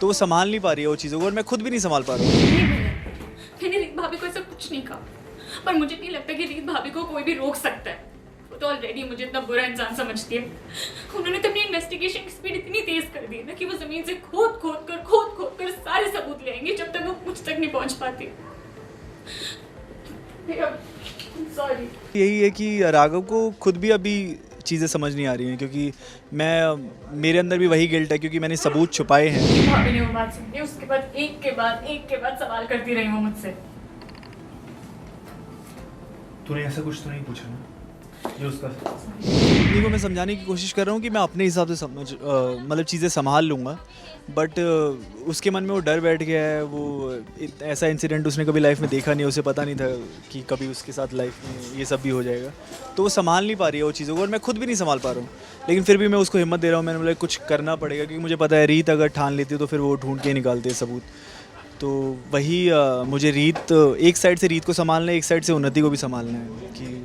तो वो संभाल नहीं पा रही है वो चीज़ों को, और मैं खुद भी नहीं संभाल पा रहा हूँ। मैंने रीत भाभी को ऐसा कुछ नहीं कहा, पर मुझे नहीं लगता कि रीत भाभी को कोई भी रोक सकता है। वो तो ऑलरेडी मुझे इतना बुरा इंसान समझती है। उन्होंने तो अपनी इन्वेस्टिगेशन की स्पीड इतनी तेज कर दी है ना कि वो जमीन से खोद खोद कर सारे सबूत ले आएंगे जब तक वो मुझ तक नहीं पहुंच पाती। सॉरी। यही है कि राघव को खुद भी अभी चीज़ें समझ नहीं आ रही हैं, क्योंकि मेरे अंदर भी वही गिल्ट है, क्योंकि मैंने सबूत छुपाए हैं। भाभी ने वो बात सुनी, उसके बाद एक के बाद सवाल करती रही वो मुझसे। तूने ऐसा कुछ तो नहीं पूछा ना ये उसका? इन्हीं को मैं समझाने की कोशिश कर रहा हूँ कि मैं अपने हिसाब से मतलब चीज़ें संभाल लूँगा, बट उसके मन में वो डर बैठ गया है। वो ऐसा इंसिडेंट उसने कभी लाइफ में देखा नहीं, उसे पता नहीं था कि कभी उसके साथ लाइफ में ये सब भी हो जाएगा, तो वो संभाल नहीं पा रही है वो चीज़ों को, और मैं खुद भी नहीं संभाल पा रहा हूँ। लेकिन फिर भी मैं उसको हिम्मत दे रहा हूँ। मैंने बोला कुछ करना पड़ेगा, क्योंकि मुझे पता है रीत अगर ठान लेती है तो फिर वो ढूंढ के निकालते हैं सबूत। तो वही मुझे एक साइड से रीत को संभालना है, एक साइड से उन्नति को भी संभालना है कि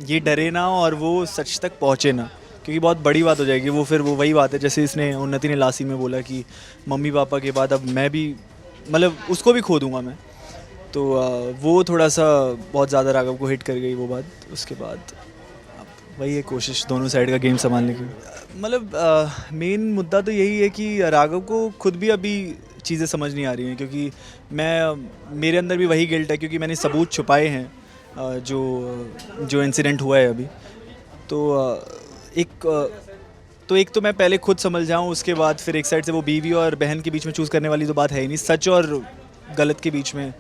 ये डरे ना और वो सच तक पहुँचे ना, क्योंकि बहुत बड़ी बात हो जाएगी। वो फिर वो वही बात है जैसे इसने उन्नति ने लासी में बोला कि मम्मी पापा के बाद अब मैं भी मतलब उसको भी खो दूंगा मैं। तो वो थोड़ा सा बहुत ज़्यादा राघव को हिट कर गई वो बात। उसके बाद अब वही है कोशिश दोनों साइड का गेम संभालने की। मतलब मेन मुद्दा तो यही है कि राघव को खुद भी अभी चीज़ें समझ नहीं आ रही हैं, क्योंकि मेरे अंदर भी वही गिल्ट है, क्योंकि मैंने सबूत छुपाए हैं जो इंसिडेंट हुआ है अभी। तो एक तो मैं पहले खुद समझ जाऊं, उसके बाद फिर एक साइड से वो बीवी और बहन के बीच में चूज़ करने वाली तो बात है ही नहीं, सच और गलत के बीच में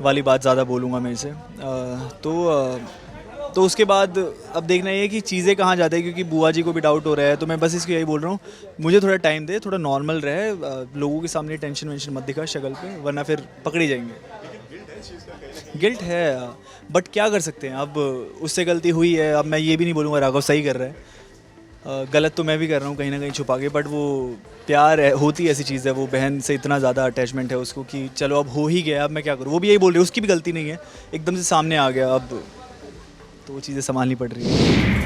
वाली बात ज़्यादा बोलूँगा मैं इसे। तो उसके बाद अब देखना ये है कि चीज़ें कहाँ जाती है, क्योंकि बुआ जी को भी डाउट हो रहा है। तो मैं बस इसको यही बोल रहा हूँ, मुझे थोड़ा टाइम दे, थोड़ा नॉर्मल रहे, लोगों के सामने टेंशन वेंशन मत दिखा शक्ल पे, वरना फिर पकड़े जाएंगे। गिल्ट है, बट क्या कर सकते हैं, अब उससे गलती हुई है। अब मैं ये भी नहीं बोलूँगा राघव सही कर रहा है, गलत तो मैं भी कर रहा हूँ कहीं ना कहीं छुपा के, बट वो प्यार है, होती ऐसी चीज़ है, वो बहन से इतना ज़्यादा अटैचमेंट है उसको कि चलो अब हो ही गया, अब मैं क्या करूँ। वो भी यही बोल रही है, उसकी भी गलती नहीं है, एकदम से सामने आ गया अब, तो वो चीज़ें संभालनी पड़ रही है।